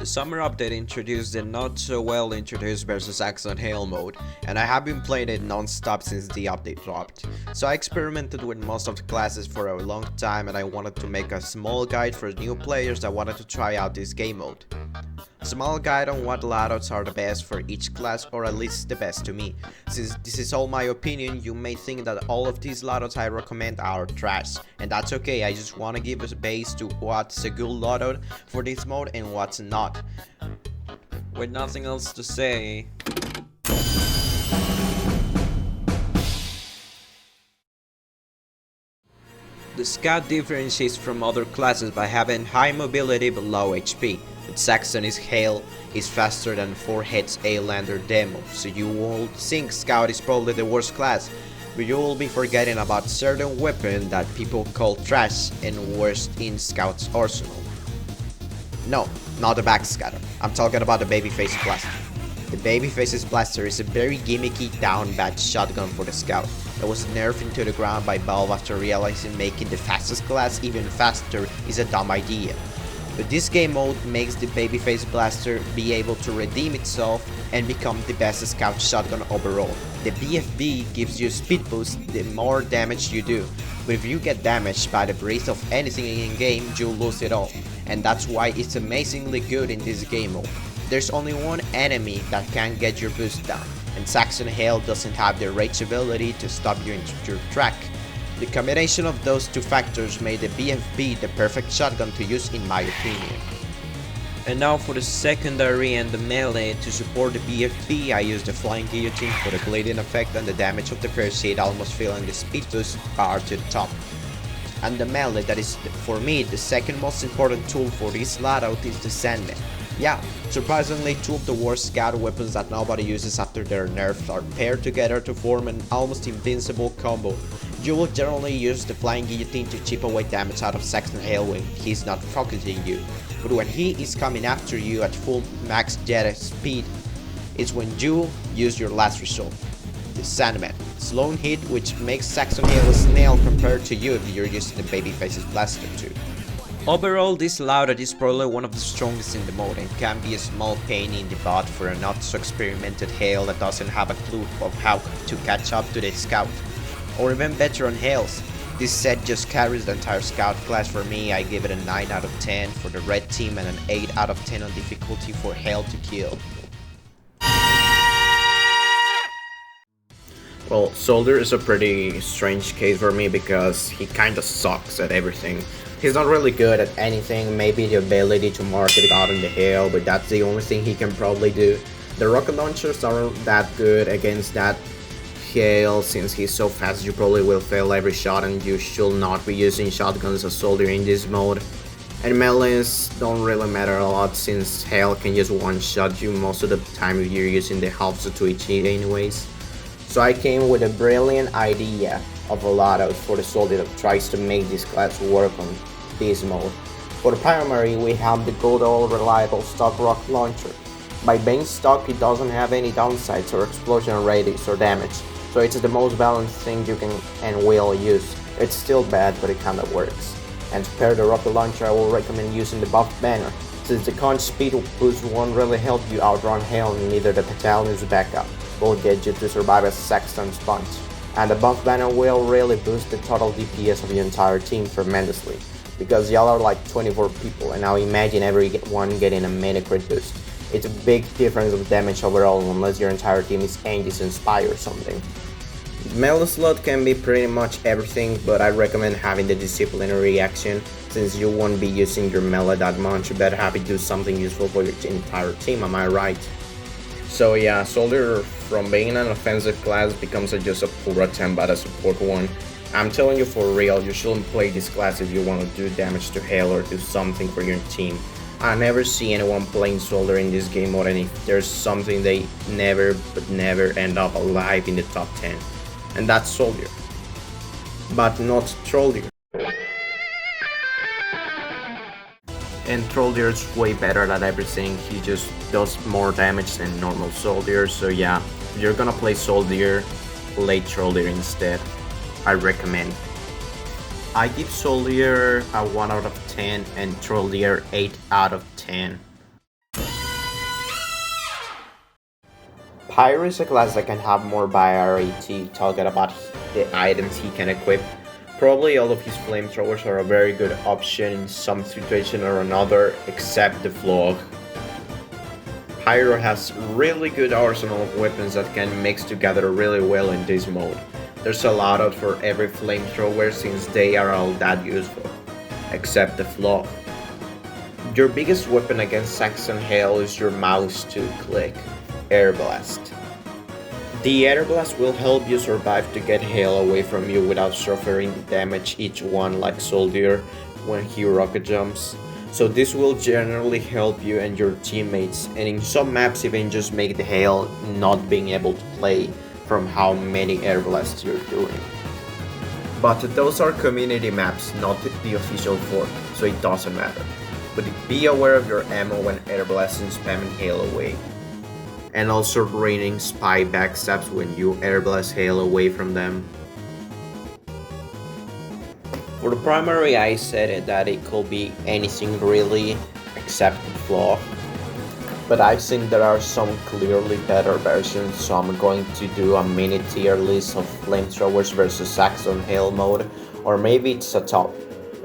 The summer update introduced the not so well introduced versus Saxton Hale mode, and I have been playing it non-stop since the update dropped. So I experimented with most of the classes for a long time, and I wanted to make a small guide for new players that wanted to try out this game mode. A small guide on what loadouts are the best for each class, or at least the best to me. Since this is all my opinion, you may think that all of these loadouts I recommend are trash, and that's okay. I just want to give a base to what's a good loadout for this mode and what's not. With nothing else to say, the Scout differentiates from other classes by having high mobility but low HP. But Saxton Hale is faster than 4 hits A-lander demo, so you will think Scout is probably the worst class, but you will be forgetting about certain weapon that people call trash and worst in Scout's arsenal. No, not the backscatter. I'm talking about the Babyface Blaster. The Babyface's Blaster is a very gimmicky down bad shotgun for the Scout that was nerfed into the ground by Valve after realizing making the fastest class even faster is a dumb idea. But this game mode makes the Babyface Blaster be able to redeem itself and become the best Scout shotgun overall. The BFB gives you speed boost the more damage you do, but if you get damaged by the breath of anything in game, you lose it all, and that's why it's amazingly good in this game mode. There's only one enemy that can get your boost down, and Saxton Hale doesn't have the rage ability to stop you in your track. The combination of those two factors made the BFB the perfect shotgun to use in my opinion. And now for the secondary and the melee. To support the BFB, I use the Flying Guillotine for the bleeding effect and the damage of the Parasite almost filling the speed boost bar to the top. And the melee, that is for me the second most important tool for this loadout, is the Sandman. Yeah, surprisingly, two of the worst Scout weapons that nobody uses after their nerfs are paired together to form an almost invincible combo. You will generally use the Flying Guillotine to chip away damage out of Saxton Hale when he's not focusing you, but when he is coming after you at full max jet speed, is when you use your last resort, the Sandman. Slow hit, which makes Saxton Hale a snail compared to you if you're using the Babyface's Blaster too. Overall, this loadout is probably one of the strongest in the mode and can be a small pain in the butt for a not so experimented Hale that doesn't have a clue of how to catch up to the Scout. Or even better on Hales, this set just carries the entire Scout class for me. I give it a 9 out of 10 for the red team and an 8 out of 10 on difficulty for Hale to kill. Well, Soldier is a pretty strange case for me because he kinda sucks at everything. He's not really good at anything, maybe the ability to mark it out in the hail, but that's the only thing he can probably do. The rocket launchers aren't that good against that hail. Since he's so fast, you probably will fail every shot and you should not be using shotguns as Soldier in this mode. And melees don't really matter a lot since Hail can just one-shot you most of the time if you're using the halves to each hit anyways. So I came with a brilliant idea of a loadout for the Soldier that tries to make this class work on this mode. For the primary, we have the good old reliable stock rocket launcher. By being stock, it doesn't have any downsides or explosion radius or damage, so it's the most balanced thing you can and will use. It's still bad, but it kinda works. And to pair the rocket launcher, I will recommend using the buff banner, since the conch speed boost won't really help you outrun Hale, and neither the battalion's backup will get you to survive as Saxton's punch. And the buff banner will really boost the total DPS of your entire team tremendously, because y'all are like 24 people, and now imagine everyone getting a mini crit boost. It's a big difference of damage overall unless your entire team is Aegis Inspire or something. Melee slot can be pretty much everything, but I recommend having the disciplinary action since you won't be using your melee that much. You better have it do something useful for your entire team, am I right? So yeah, Soldier from being an offensive class becomes just a poor attempt at a support one. I'm telling you for real, you shouldn't play this class if you want to do damage to Hale or do something for your team. I never see anyone playing Soldier in this game mode, and if there's something, they never end up alive in the top 10. And that's Soldier. But not Trolldier. And Trolldier way better at everything. He just does more damage than normal Soldier. So yeah, if you're gonna play Soldier, play Trolldier instead. I recommend. I give Soldier a 1 out of 10 and Trolldier 8 out of 10. Pyro is a class that can have more variety talking about the items he can equip. Probably all of his flamethrowers are a very good option in some situation or another, except the Flog. Pyro has really good arsenal of weapons that can mix together really well in this mode. There's a loadout for every flamethrower since they are all that useful, except the Flog. Your biggest weapon against Saxton Hale is your mouse to click, Air Blast. The Air Blast will help you survive to get Hale away from you without suffering damage each one like Soldier when he rocket jumps. So this will generally help you and your teammates, and in some maps even just make the Hale not being able to play from how many Air Blasts you're doing. But those are community maps, not the official fort, so it doesn't matter. But be aware of your ammo when Air Blasting spamming Hale away. And also raining spy backstabs when you Air Blast Hale away from them. For the primary, I said that it could be anything really except the Flaw. But I've seen there are some clearly better versions, so I'm going to do a mini tier list of flamethrowers versus Saxton Hale mode, or maybe it's a top.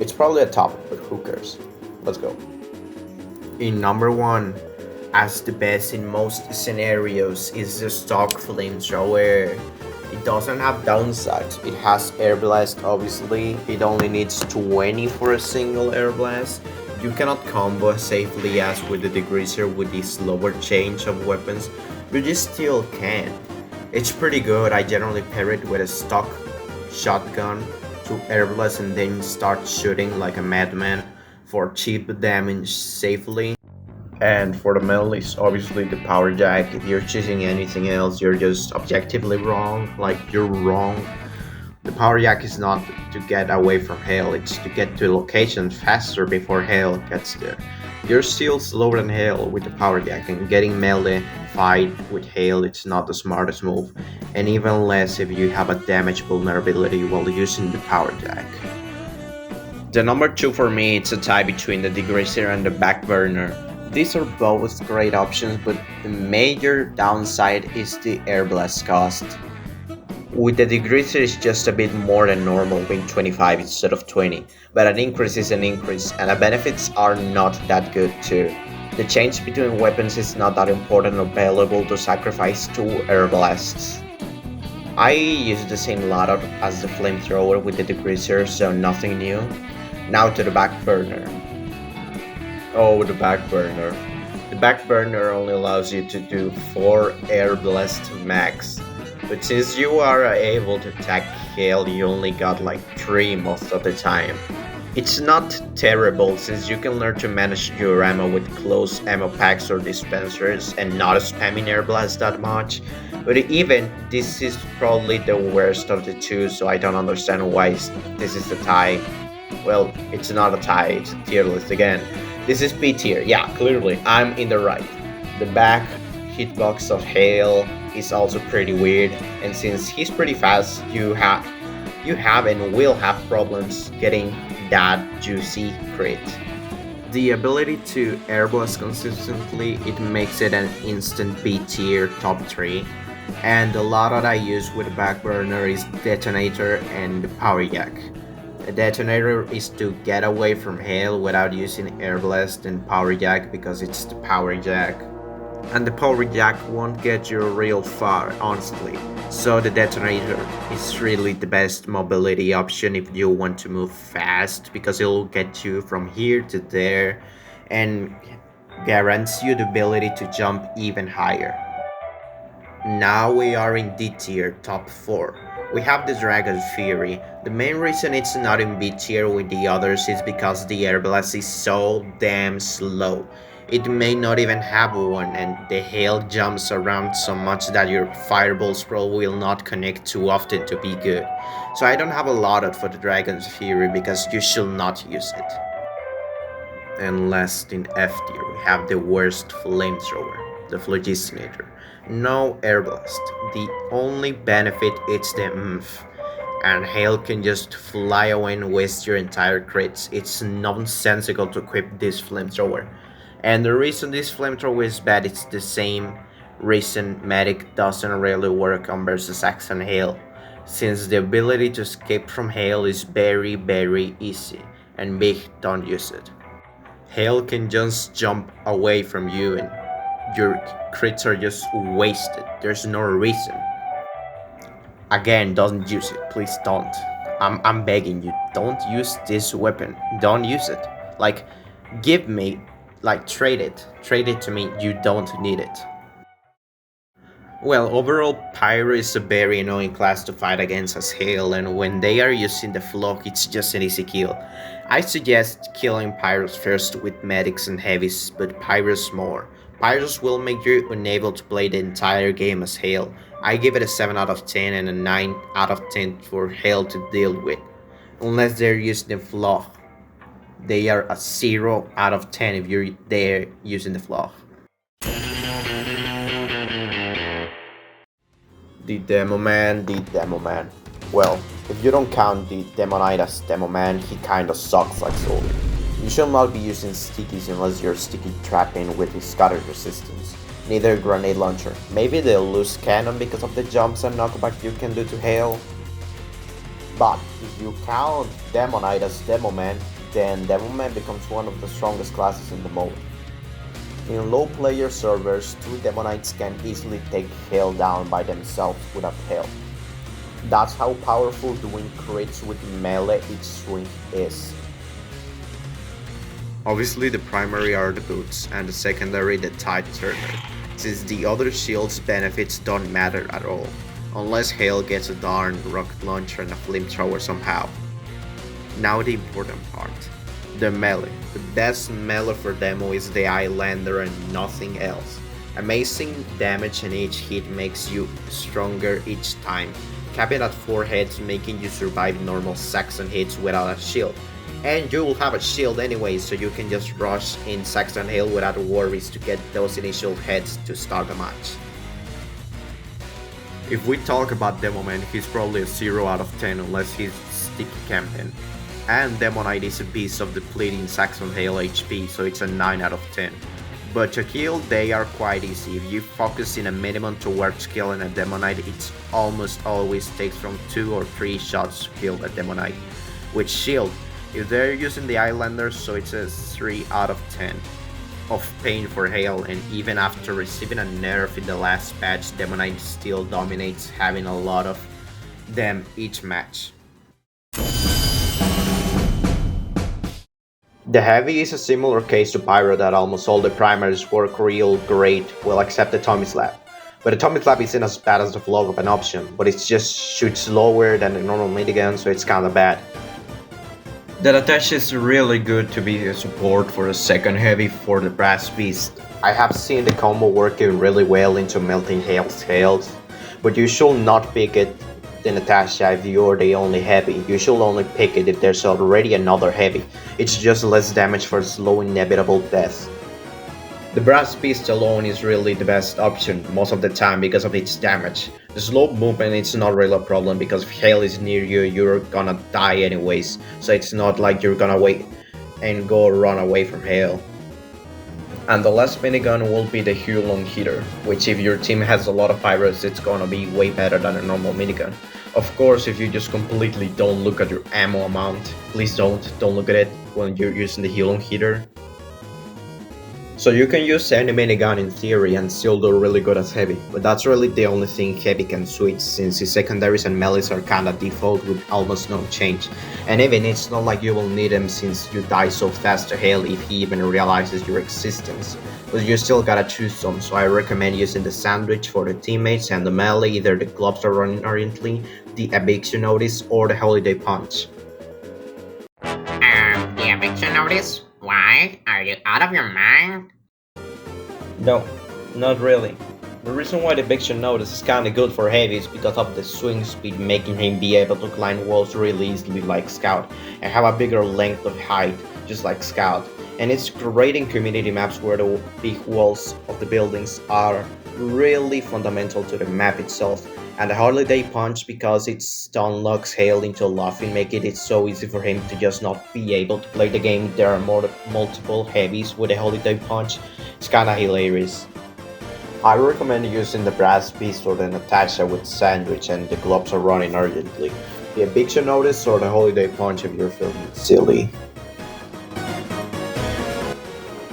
It's probably a top, but who cares? Let's go. In number 1, as the best in most scenarios, is the stock flamethrower. It doesn't have downsides. It has air blast, obviously. It only needs 20 for a single air blast. You cannot combo as safely as with the degreaser with the slower change of weapons, but you still can. It's pretty good. I generally pair it with a stock shotgun to air blast and then start shooting like a madman for cheap damage safely. And for the melees, obviously the power jack. If you're choosing anything else, you're just objectively wrong. Like, you're wrong. The power jack is not to get away from Hale, it's to get to location faster before Hale gets there. You're still slower than Hale with the power jack, and getting melee fight with Hale it's not the smartest move, and even less if you have a damage vulnerability while using the power jack. The number 2 for me, it's a tie between the degreaser and the backburner. These are both great options, but the major downside is the air blast cost. With the degreaser it's just a bit more than normal, being 25 instead of 20, but an increase is an increase, and the benefits are not that good too. The change between weapons is not that important or valuable to sacrifice 2 air blasts. I use the same loadout as the flamethrower with the degreaser, so nothing new. Now to the backburner. Oh, the backburner. The backburner only allows you to do 4 air blast max. But since you are able to attack Hale, you only got like 3 most of the time. It's not terrible since you can learn to manage your ammo with close ammo packs or dispensers and not spamming air blast that much. But even this is probably the worst of the 2, so I don't understand why this is the tie. Well, it's not a tie, it's a tier list again. This is B tier, yeah, clearly, I'm in the right. The back hitbox of Hale is also pretty weird, and since he's pretty fast, you have and will have problems getting that juicy crit. The ability to air blast consistently, it makes it an instant B tier top 3. And the loadout I use with the backburner is detonator and the power jack. The detonator is to get away from Hale without using air blast, and power jack because it's the power jack. And the power jack won't get you real far, honestly. So the detonator is really the best mobility option if you want to move fast, because it'll get you from here to there and guarantees you the ability to jump even higher. Now we are in D tier, top 4. We have the Dragon Fury. The main reason it's not in B tier with the others is because the air blast is so damn slow. It may not even have one, and the Hale jumps around so much that your fireball scroll will not connect too often to be good. So I don't have a loadout for the Dragon's Fury because you should not use it. And last in F tier, we have the worst flamethrower, the Phlogiston. No air blast. The only benefit is the oomph. And Hale can just fly away and waste your entire crits. It's nonsensical to equip this flamethrower. And the reason this flamethrower is bad is the same Reason Medic doesn't really work on versus Saxton Hale, since the ability to escape from Hale is very easy, and Big don't use it. Hale can just jump away from you and your crits are just wasted, there's no reason. Again, don't use it, please don't. I'm begging you, don't use this weapon, don't use it. Like, give me, like trade it to me, you don't need it. Well, overall, Pyro is a very annoying class to fight against as Hale, and when they are using the flock, it's just an easy kill. I suggest killing Pyros first with medics and heavies, but Pyros more. Pyros will make you unable to play the entire game as Hale. I give it a 7 out of 10 and a 9 out of 10 for Hale to deal with. Unless they're using the flock. They are a 0 out of 10 if they're using the flock. The Demoman. Well, if you don't count the Demonite as Demoman, he kinda sucks like so. You should not be using stickies unless you're sticky trapping with his scatter resistance. Neither grenade launcher. Maybe they'll lose cannon because of the jumps and knockback you can do to Hale. But if you count Demonite as Demoman, then Demoman becomes one of the strongest classes in the mode. In low player servers, 2 Demonites can easily take Hale down by themselves without help. That's how powerful doing crits with melee each swing is. Obviously the primary are the boots, and the secondary the tide turner, since the other shield's benefits don't matter at all, unless Hale gets a darn rocket launcher and a flamethrower somehow. Now the important part. The melee. The best melee for demo is the Islander and nothing else. Amazing damage and each hit makes you stronger each time. Cap it at 4 hits, making you survive normal Saxton hits without a shield. And you will have a shield anyway, so you can just rush in Saxton Hale without worries to get those initial hits to start the match. If we talk about Demoman, he's probably a 0 out of 10 unless he's sticky camping. And Demonite is a beast of depleting Saxton Hale HP, so it's a 9 out of 10. But to kill, they are quite easy. If you focus in a minimum towards killing a Demonite, it almost always takes from 2 or 3 shots to kill a Demonite. With shield, if they're using the Islanders, so it's a 3 out of 10 of pain for Hale, and even after receiving a nerf in the last patch, Demonite still dominates, having a lot of them each match. The Heavy is a similar case to Pyro that almost all the primaries work real great, well except the Tommy Slap. But the Tommy Slap isn't as bad as the Flock of an option, but it just shoots lower than the normal minigun, so it's kinda bad. That attach is really good to be a support for a second Heavy for the Brass Beast. I have seen the combo working really well into melting Hale's health, but you should not pick it in Natasha if you're the only Heavy. You should only pick it if there's already another Heavy. It's just less damage for slow inevitable death. The Brass Beast alone is really the best option most of the time because of its damage. The slow movement is not really a problem because if Hale is near you, you're gonna die anyways, so it's not like you're gonna wait and go run away from Hale. And the last minigun will be the Hulon Hitter, which if your team has a lot of Pyros, it's gonna be way better than a normal minigun. Of course, if you just completely don't look at your ammo amount, please don't look at it when you're using the Hulon Hitter. So you can use any minigun in theory and still do really good as Heavy, but that's really the only thing Heavy can switch, since his secondaries and melees are kinda default with almost no change. And even it's not like you will need him since you die so fast to Hale if he even realizes your existence. But you still gotta choose some, so I recommend using the Sandwich for the teammates and the melee, either the gloves are running orientally, the Eviction Notice, or the Holiday Punch. The eviction notice? Why? Are you out of your mind? No, not really. The reason why the Eviction Notice is kinda good for Heavy is because of the swing speed, making him be able to climb walls really easily like Scout, and have a bigger length of height, just like Scout. And it's great in community maps where the big walls of the buildings are really fundamental to the map itself. And the Holiday Punch, because it stun locks Hale into laughing, making it so easy for him to just not be able to play the game. There are multiple Heavies with a Holiday Punch. It's kinda hilarious. I recommend using the brass pistol and attach it with sandwich and the gloves are running urgently. The eviction notice or the holiday punch if you're feeling silly.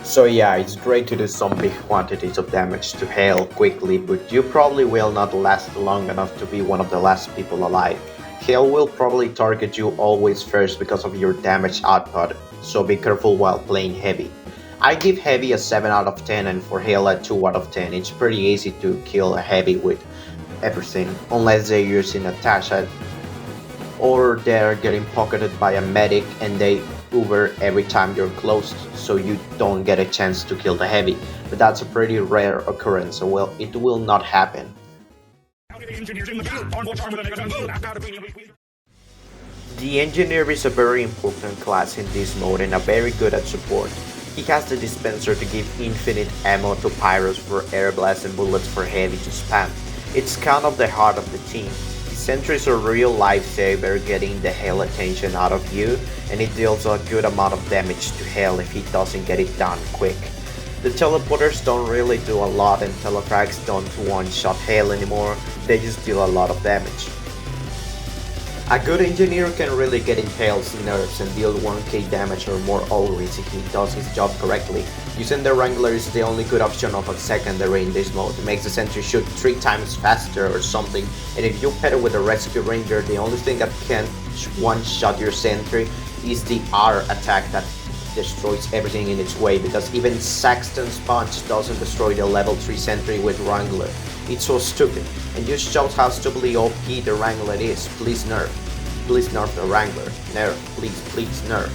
So yeah, it's great to do some big quantities of damage to Hale quickly, but you probably will not last long enough to be one of the last people alive. Hale will probably target you always first because of your damage output, so be careful while playing heavy. I give heavy a 7 out of 10 and for Hale a 2 out of 10. It's pretty easy to kill a heavy with everything, unless they're using a Tasha or they're getting pocketed by a medic and they Uber every time you're close so you don't get a chance to kill the heavy, but that's a pretty rare occurrence, so well, it will not happen. The engineer is a very important class in this mode and a very good at support. He has the dispenser to give infinite ammo to Pyros for air blasts and bullets for heavy to spam. It's kind of the heart of the team. Sentry is a real lifesaver, getting the hell attention out of you, and it deals a good amount of damage to Hale if he doesn't get it done quick. The teleporters don't really do a lot and telefrags don't one-shot Hale anymore, they just deal a lot of damage. A good engineer can really get in Hale's nerves and deal 1k damage or more always if he does his job correctly. Using the Wrangler is the only good option of a secondary in this mode. It makes the sentry shoot 3 times faster or something, and if you pair it with a rescue ranger, the only thing that can one-shot your sentry is the R attack that destroys everything in its way, because even Saxton's punch doesn't destroy the level 3 sentry with Wrangler. It's so stupid, and just shows how stupidly OP the Wrangler is. Please nerf. Please nerf the Wrangler. Nerf. Please nerf.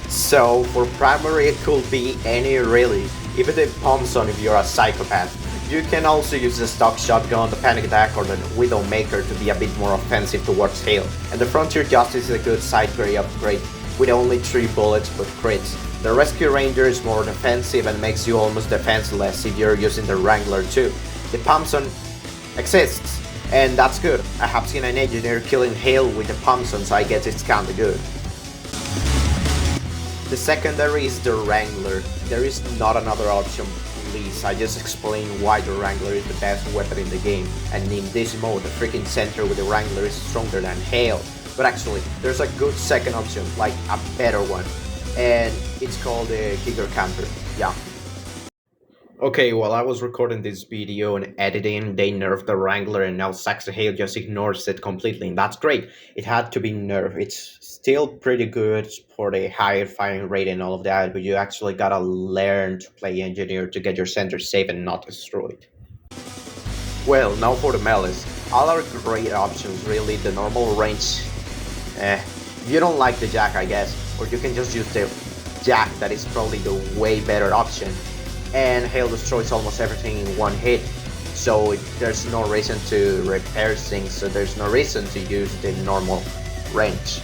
So, for primary it could be any really, even the Thompson if you're a psychopath. You can also use the stock shotgun, the panic attack or the Widowmaker to be a bit more offensive towards Hale, and the Frontier Justice is a good side grade upgrade with only 3 bullets but crits. The Rescue Ranger is more defensive and makes you almost defenseless if you're using the Wrangler too. The Thompson exists, and that's good. I have seen an engineer killing Hale with the Thompson, so I guess it's kinda good. The secondary is the Wrangler. There is not another option, please. I just explained why the Wrangler is the best weapon in the game, and in this mode the freaking center with the Wrangler is stronger than Hale. But actually, there's a good second option, like a better one, and it's called the Giga Camper. Yeah. Okay, while I was recording this video and editing, they nerfed the Wrangler and now Saxton Hale just ignores it completely, and that's great. It had to be nerfed. It's still pretty good for the higher firing rate and all of that, but you actually gotta learn to play engineer to get your center safe and not destroyed. Well, now for the melees. All are great options, really. The normal range, if you don't like the Jack, I guess, or you can just use the Jack, that is probably the way better option. And Hale destroys almost everything in one hit, so there's no reason to repair things, so there's no reason to use the normal range.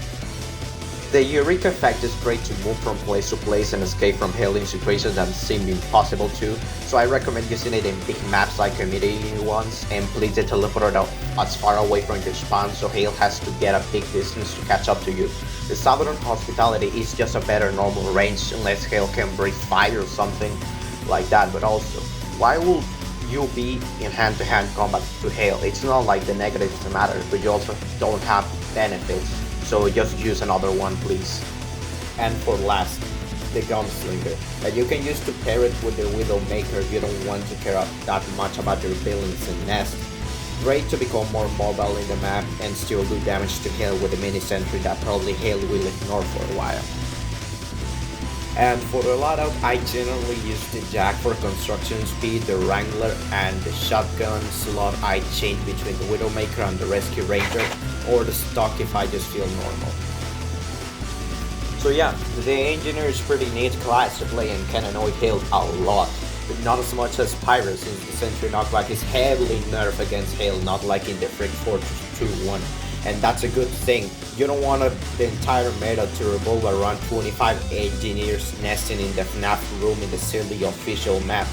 The Eureka effect is great to move from place to place and escape from Hale in situations that seem impossible to, so I recommend using it in big maps like community ones, and please the teleporter out as far away from your spawn so Hale has to get a big distance to catch up to you. The Southern Hospitality is just a better normal range unless Hale can breathe fire or something like that, but also, why would you be in hand-to-hand combat to Hale? It's not like the negatives matter, but you also don't have benefits, so just use another one, please. And for last, the Gunslinger, that you can use to pair it with the Widowmaker if you don't want to care that much about your buildings and nest. Great to become more mobile in the map and still do damage to Hale with the mini sentry that probably Hale will ignore for a while. And for the loadout, I generally use the Jack for construction speed, the Wrangler and the shotgun slot I change between the Widowmaker and the Rescue Ranger, or the stock if I just feel normal. So yeah, the Engineer is pretty neat class to play and can annoy Hale a lot, but not as much as Pyro since the Sentry knockback is heavily nerfed against Hale, not like in the Frick Fortress 2-1. And that's a good thing. You don't want the entire meta to revolve around 25 engineers nesting in the FNAF room in the silly official map.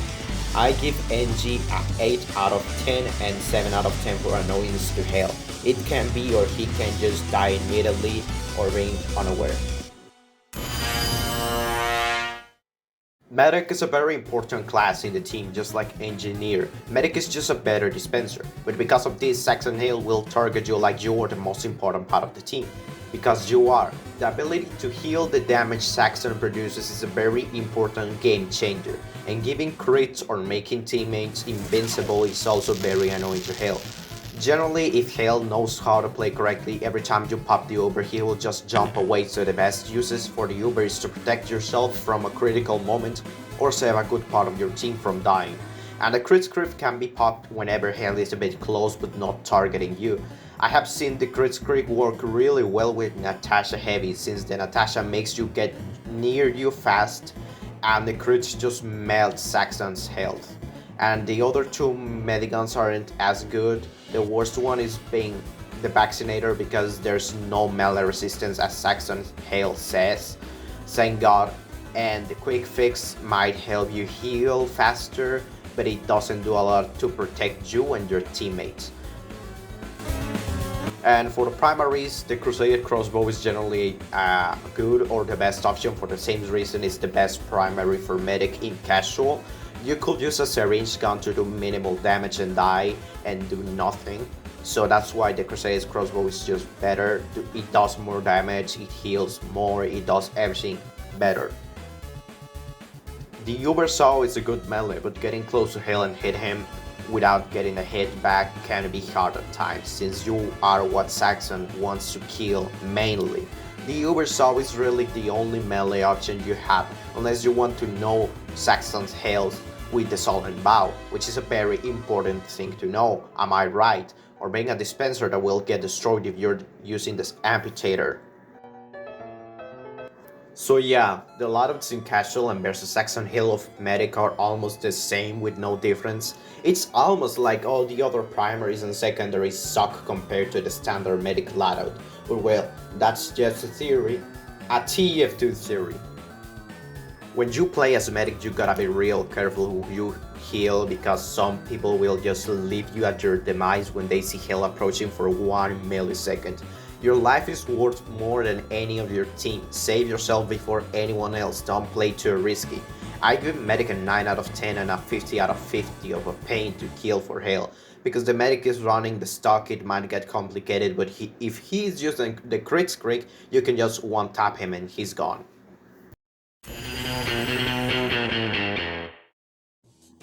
I give NG a 8 out of 10 and 7 out of 10 for annoyance to Hale. It can be or he can just die immediately or being unaware. Medic is a very important class in the team, just like Engineer. Medic is just a better dispenser, but because of this, Saxton Hale will target you like you are the most important part of the team. Because you are. The ability to heal the damage Saxton produces is a very important game changer, and giving crits or making teammates invincible is also very annoying to Hale. Generally, if Hale knows how to play correctly, every time you pop the Uber, he will just jump away, so the best uses for the Uber is to protect yourself from a critical moment or save a good part of your team from dying. And the crit script can be popped whenever Hale is a bit close but not targeting you. I have seen the crit script work really well with Natasha Heavy, since the Natasha makes you get near you fast and the crits just melt Saxton's health. And the other two mediguns aren't as good. The worst one is being the vaccinator because there's no melee resistance, as Saxton Hale says. Thank God. And the quick fix might help you heal faster, but it doesn't do a lot to protect you and your teammates. And for the primaries, the Crusader crossbow is generally good or the best option. For the same reason it's the best primary for medic in casual. You could use a syringe gun to do minimal damage and die and do nothing. So that's why the Crusader's crossbow is just better. It does more damage, it heals more, it does everything better. The Uber Saw is a good melee, but getting close to Hale and hit him without getting a hit back can be hard at times, since you are what Saxton wants to kill mainly. The Uber Saw is really the only melee option you have, unless you want to know Saxton's Hales with the Solent Bow, which is a very important thing to know, am I right? Or being a dispenser that will get destroyed if you're using this amputator. So yeah, the loadouts in casual and versus Saxton Hale of medic are almost the same with no difference. It's almost like all the other primaries and secondaries suck compared to the standard medic loadout. But well, that's just a theory. A TF2 theory. When you play as a medic, you gotta be real careful who you heal, because some people will just leave you at your demise when they see Hale approaching for 1 millisecond. Your life is worth more than any of your team. Save yourself before anyone else, don't play too risky. I give medic a 9 out of 10 and a 50 out of 50 of a pain to kill for Hale. Because the medic is running the stock, it might get complicated, but if he's using the crit script, you can just one tap him and he's gone.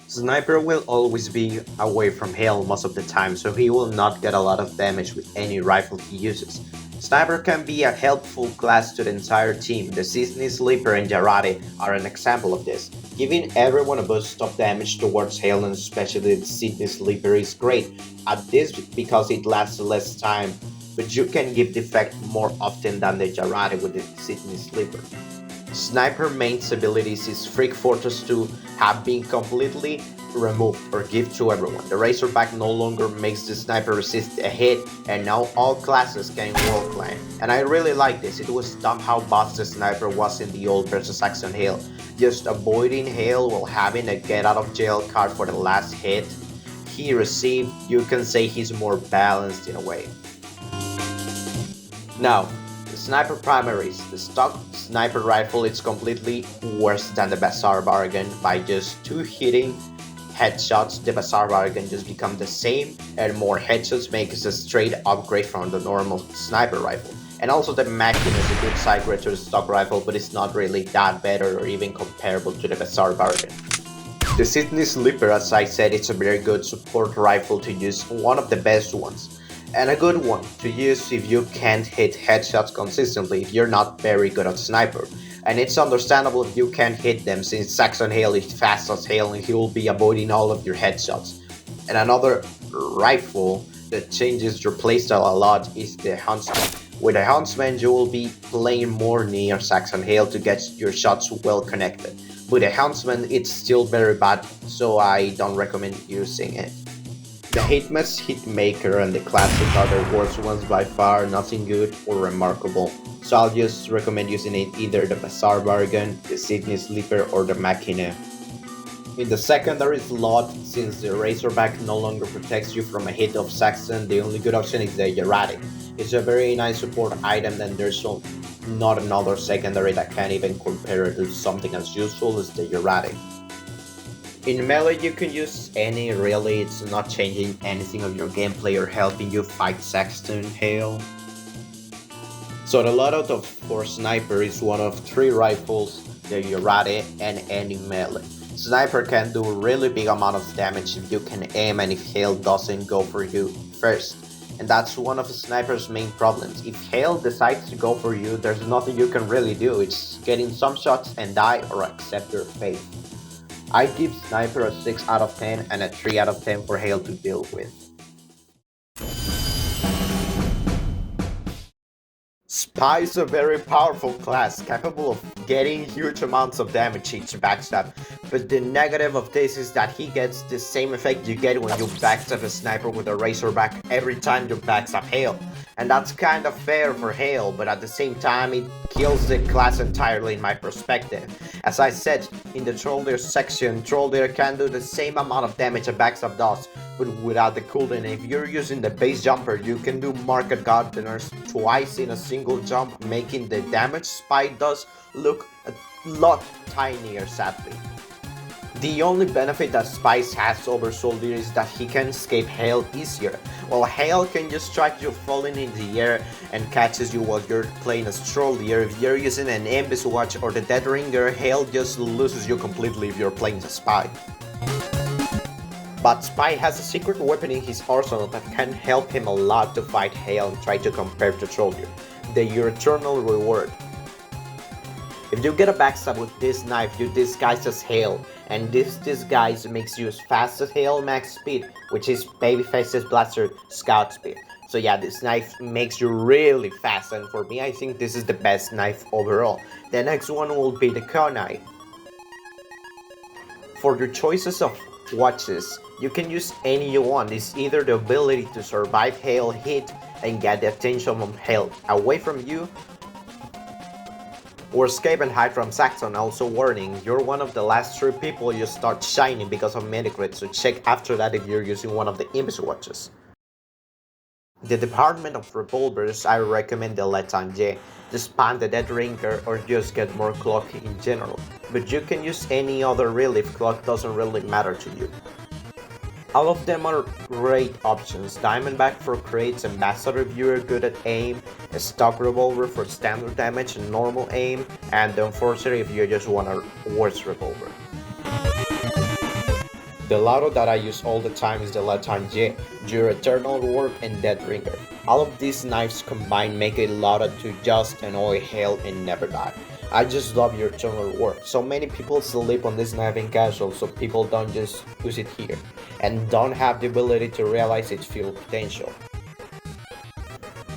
Sniper will always be away from Hale most of the time, so he will not get a lot of damage with any rifle he uses. Sniper can be a helpful class to the entire team. The Sydney Sleeper and Jarate are an example of this. Giving everyone a boost of damage towards Hale, and especially the Sydney Sleeper, is great at this because it lasts less time, but you can give the effect more often than the Jarate with the Sydney Sleeper. Sniper main's abilities is Freak Fortress 2 have been completely removed or given to everyone. The Razorback no longer makes the sniper resist a hit, and now all classes can wall climb. And I really like this. It was dumb how boss the sniper was in the old versus Saxton Hale. Just avoiding Hale while having a get out of jail card for the last hit he received. You can say he's more balanced in a way. Now, the sniper primaries. The stock sniper rifle is completely worse than the Bazaar Bargain. By just 2 hitting headshots, the Bazaar Bargain just become the same, and more headshots makes a straight upgrade from the normal sniper rifle. And also the Machina is a good side grade to the stock rifle, but it's not really that better or even comparable to the Bazaar Bargain. The Sydney Sleeper, as I said, it's a very good support rifle to use, one of the best ones. And a good one to use if you can't hit headshots consistently, if you're not very good at sniper. And it's understandable if you can't hit them, since Saxton Hale is fast as Hale and he will be avoiding all of your headshots. And another rifle that changes your playstyle a lot is the Huntsman. With the Huntsman, you will be playing more near Saxton Hale to get your shots well connected. With the Huntsman, it's still very bad, so I don't recommend using it. The Hitmas Hitmaker and the Classic are the worst ones by far, nothing good or remarkable. So I'll just recommend using it either the Bazaar Bargain, the Sydney Sleeper, or the Machina. In the secondary slot, since the Razorback no longer protects you from a hit of Saxton, the only good option is the Erratic. It's a very nice support item, and there's not another secondary that can even compare to something as useful as the erratic. In melee you can use any, really, it's not changing anything of your gameplay or helping you fight Saxton Hale. So the loadout for Sniper is one of 3 rifles, the erratic and any melee. Sniper can do a really big amount of damage if you can aim and if Hale doesn't go for you first. And that's one of the Sniper's main problems. If Hale decides to go for you, there's nothing you can really do, it's getting some shots and die or accept your fate. I give Sniper a 6 out of 10 and a 3 out of 10 for Hale to deal with. Spy is a very powerful class, capable of getting huge amounts of damage each backstab, but the negative of this is that he gets the same effect you get when you backstab a sniper with a razorback every time you backstab Hale. And that's kind of fair for Hale, but at the same time it kills the class entirely in my perspective. As I said in the Troll Deer section, Troll Deer can do the same amount of damage a backstab does, but without the cooldown. If you're using the base jumper, you can do Market Gardeners twice in a single jump, making the damage Spy does look a lot tinier, sadly. The only benefit that Spice has over Soldier is that he can escape Hale easier, while Hale can just try you falling in the air and catches you while you're playing as Troll Deer. If you're using an Abyss Watch or the Dead Ringer, Hale just loses you completely if you're playing the Spy. But Spy has a secret weapon in his arsenal that can help him a lot to fight Hale and try to compare to Troll Deer, the Eternal Reward. If you get a backstab with this knife, you disguise as Hale, and this disguise makes you as fast as Hale max speed, which is Babyface's Blaster Scout speed. So yeah, this knife makes you really fast, and for me I think this is the best knife overall. The next one will be the kunai. For your choices of watches, you can use any you want. It's either the ability to survive Hale hit and get the attention of Hale away from you, or escape and hide from Saxton. Also warning, you're one of the last 3 people you start shining because of Metacrit, so check after that if you're using one of the Abyss Watches. The department of revolvers, I recommend the Letan J, to spam the Dead Ringer or just get more clock in general, but you can use any other really if clock doesn't really matter to you. All of them are great options. Diamondback for crates, Ambassador if you're good at aim, a stock revolver for standard damage and normal aim, and the Enforcer if you just want a worse revolver. The Loadout that I use all the time is the Letan J, your Eternal Reward and Dead Ringer. All of these knives combined make it Loadout to just annoy Hale and never die. I just love your Eternal Reward. So many people sleep on this knife in casual, so people don't just use it here, and don't have the ability to realize its full potential.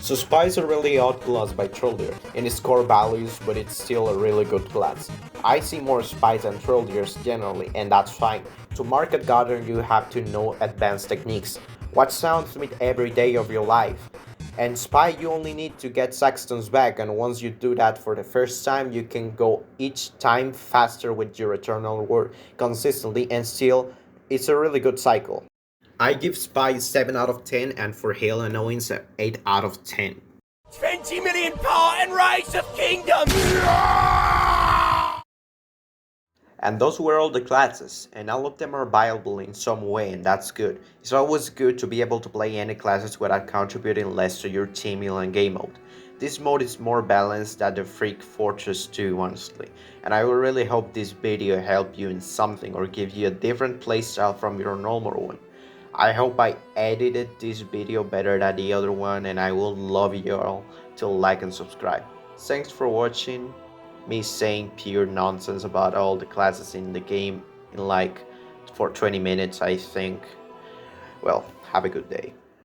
So Spy is a really odd class by Troll Deer in its core values, but it's still a really good class. I see more Spies than Troll Deers generally, and that's fine. To Market Garden you have to know advanced techniques, watch sounds with every day of your life. And Spy you only need to get Saxton's back, and once you do that for the first time you can go each time faster with your Eternal Reward consistently, and still it's a really good cycle. I give Spy 7 out of 10 and for Hale Annoyance 8 out of 10. 20 million power and rise of kingdoms! And those were all the classes, and all of them are viable in some way, and that's good. It's always good to be able to play any classes without contributing less to your team in game mode. This mode is more balanced than the Freak Fortress 2, honestly, and I really hope this video helped you in something or give you a different playstyle from your normal one. I hope I edited this video better than the other one, and I would love you all to like and subscribe. Thanks for watching me saying pure nonsense about all the classes in the game in like for 20 minutes, I think. Well, have a good day.